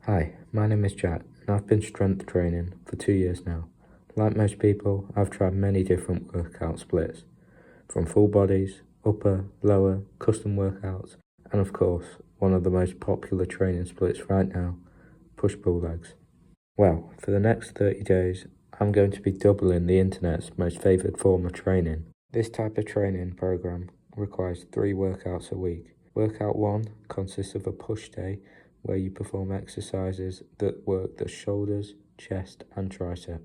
Hi, my name is Jack, and I've been strength training for 2 years now. Like most people, I've tried many different workout splits, from full bodies, upper, lower, custom workouts, and of course, one of the most popular training splits right now, push-pull legs. Well, for the next 30 days, I'm going to be doubling the internet's most favoured form of training. This type of training program requires 3 workouts a week. Workout 1 consists of a push day where you perform exercises that work the shoulders, chest and tricep.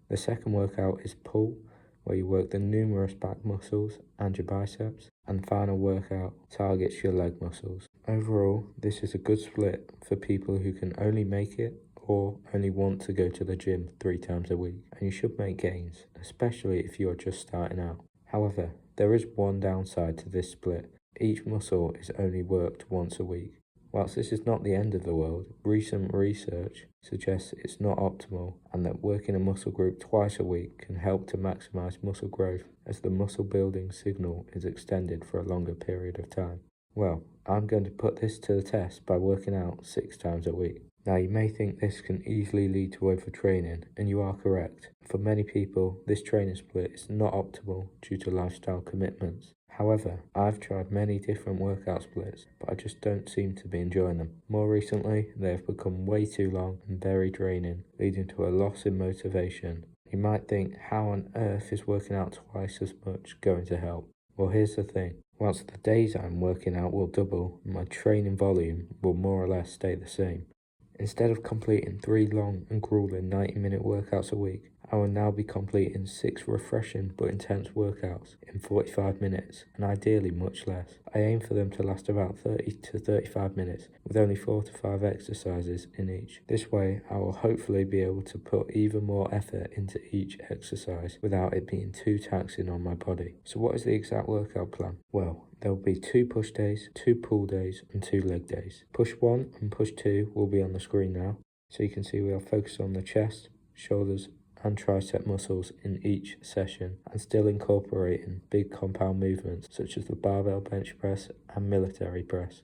The second workout is pull, where you work the numerous back muscles and your biceps, and the final workout targets your leg muscles. Overall, this is a good split for people who can only make it or only want to go to the gym 3 times a week, and you should make gains, especially if you are just starting out. However, there is one downside to this split. Each muscle is only worked once a week. Whilst this is not the end of the world, recent research suggests it's not optimal and that working a muscle group twice a week can help to maximize muscle growth as the muscle building signal is extended for a longer period of time. Well, I'm going to put this to the test by working out 6 times a week. Now, you may think this can easily lead to overtraining, and you are correct. For many people, this training split is not optimal due to lifestyle commitments. However, I've tried many different workout splits, but I just don't seem to be enjoying them. More recently, they have become way too long and very draining, leading to a loss in motivation. You might think, how on earth is working out twice as much going to help? Well, here's the thing. Whilst the days I'm working out will double, my training volume will more or less stay the same. Instead of completing 3 long and grueling 90-minute workouts a week, I will now be completing 6 refreshing but intense workouts in 45 minutes, and ideally much less. I aim for them to last about 30 to 35 minutes, with only 4 to 5 exercises in each. This way, I will hopefully be able to put even more effort into each exercise without it being too taxing on my body. So what is the exact workout plan? Well, there will be 2 push days, 2 pull days, and 2 leg days. Push 1 and push 2 will be on the screen now, so you can see we are focused on the chest, shoulders, and tricep muscles in each session, and still incorporating big compound movements such as the barbell bench press and military press.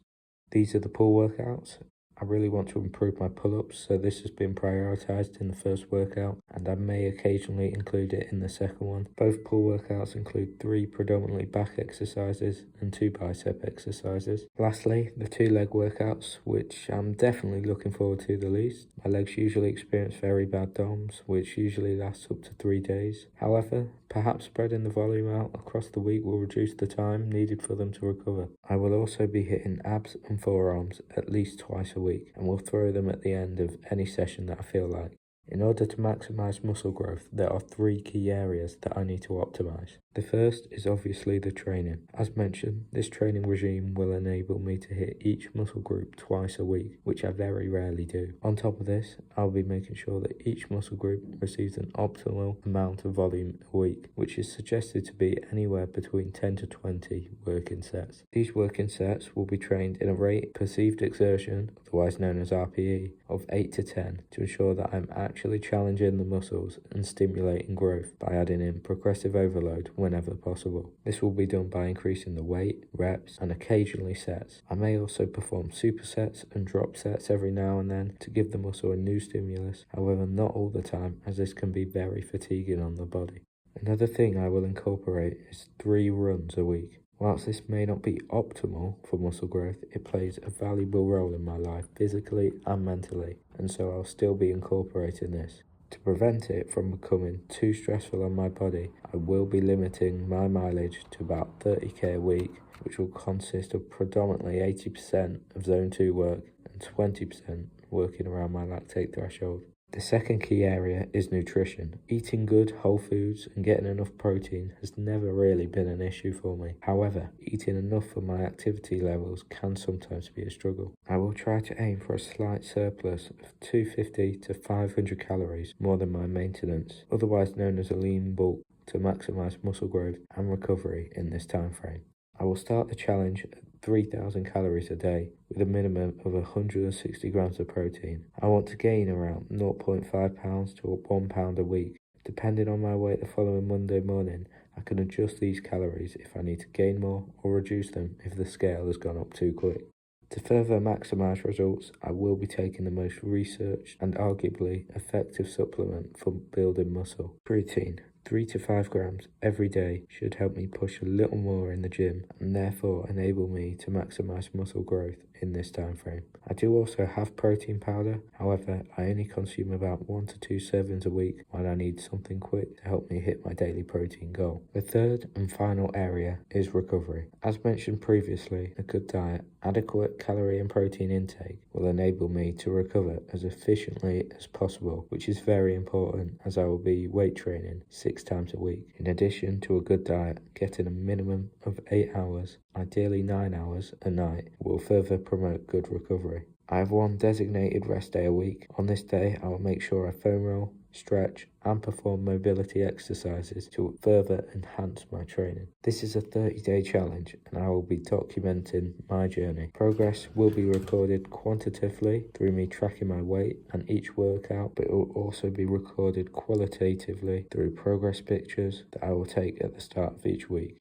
These are the pull workouts. I really want to improve my pull-ups, so this has been prioritized in the first workout, and I may occasionally include it in the second one. Both pull workouts include 3 predominantly back exercises and 2 bicep exercises. Lastly, the 2 leg workouts, which I'm definitely looking forward to the least. My legs usually experience very bad DOMs, which usually lasts up to 3 days. However, perhaps spreading the volume out across the week will reduce the time needed for them to recover. I will also be hitting abs and forearms at least twice a week, and will throw them at the end of any session that I feel like. In order to maximize muscle growth, there are 3 key areas that I need to optimize. The first is obviously the training. As mentioned, this training regime will enable me to hit each muscle group twice a week, which I very rarely do. On top of this, I'll be making sure that each muscle group receives an optimal amount of volume a week, which is suggested to be anywhere between 10 to 20 working sets. These working sets will be trained in a rate perceived exertion, otherwise known as RPE, of 8 to 10 to ensure that I'm actually challenging the muscles and stimulating growth by adding in progressive overload whenever possible. This will be done by increasing the weight, reps, and occasionally sets. I may also perform supersets and drop sets every now and then to give the muscle a new stimulus, however not all the time, as this can be very fatiguing on the body. Another thing I will incorporate is 3 runs a week. Whilst this may not be optimal for muscle growth, it plays a valuable role in my life physically and mentally, and so I'll still be incorporating this. To prevent it from becoming too stressful on my body, I will be limiting my mileage to about 30k a week, which will consist of predominantly 80% of zone 2 work and 20% working around my lactate threshold. The second key area is nutrition. Eating good whole foods and getting enough protein has never really been an issue for me. However, eating enough for my activity levels can sometimes be a struggle. I will try to aim for a slight surplus of 250 to 500 calories more than my maintenance, otherwise known as a lean bulk, to maximize muscle growth and recovery in this time frame. I will start the challenge at 3,000 calories a day with a minimum of 160 grams of protein. I want to gain around 0.5 pounds to 1 pound a week. Depending on my weight the following Monday morning, I can adjust these calories if I need to gain more or reduce them if the scale has gone up too quick. To further maximise results, I will be taking the most researched and arguably effective supplement for building muscle: protein. 3 to 5 grams every day should help me push a little more in the gym and therefore enable me to maximise muscle growth in this time frame. I do also have protein powder, however I only consume about 1 to 2 servings a week when I need something quick to help me hit my daily protein goal. The third and final area is recovery. As mentioned previously, a good diet, adequate calorie and protein intake will enable me to recover as efficiently as possible, which is very important as I will be weight training 6 times a week. In addition to a good diet, getting a minimum of 8 hours, ideally 9 hours a night, will further promote good recovery. I have 1 designated rest day a week. On this day, I will make sure I foam roll, stretch, and perform mobility exercises to further enhance my training. This is a 30-day challenge and I will be documenting my journey. Progress will be recorded quantitatively through me tracking my weight and each workout, but it will also be recorded qualitatively through progress pictures that I will take at the start of each week.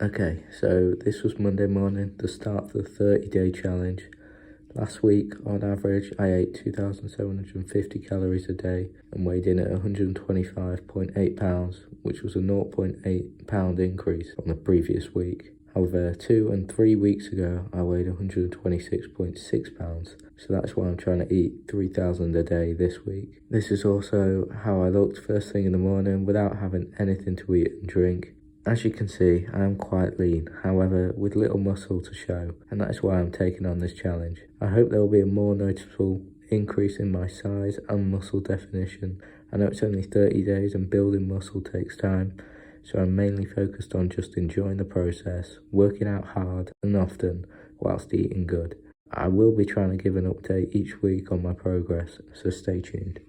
Okay, so this was Monday morning, the start of the 30-day challenge. Last week, on average, I ate 2,750 calories a day and weighed in at 125.8 pounds, which was a 0.8 pound increase from the previous week. However, 2 and 3 weeks ago, I weighed 126.6 pounds, so that's why I'm trying to eat 3,000 a day this week. This is also how I looked first thing in the morning without having anything to eat and drink. As you can see, I am quite lean, however with little muscle to show, and that is why I'm taking on this challenge. I hope there will be a more noticeable increase in my size and muscle definition. I know it's only 30 days and building muscle takes time, so I'm mainly focused on just enjoying the process, working out hard and often, whilst eating good. I will be trying to give an update each week on my progress, so stay tuned.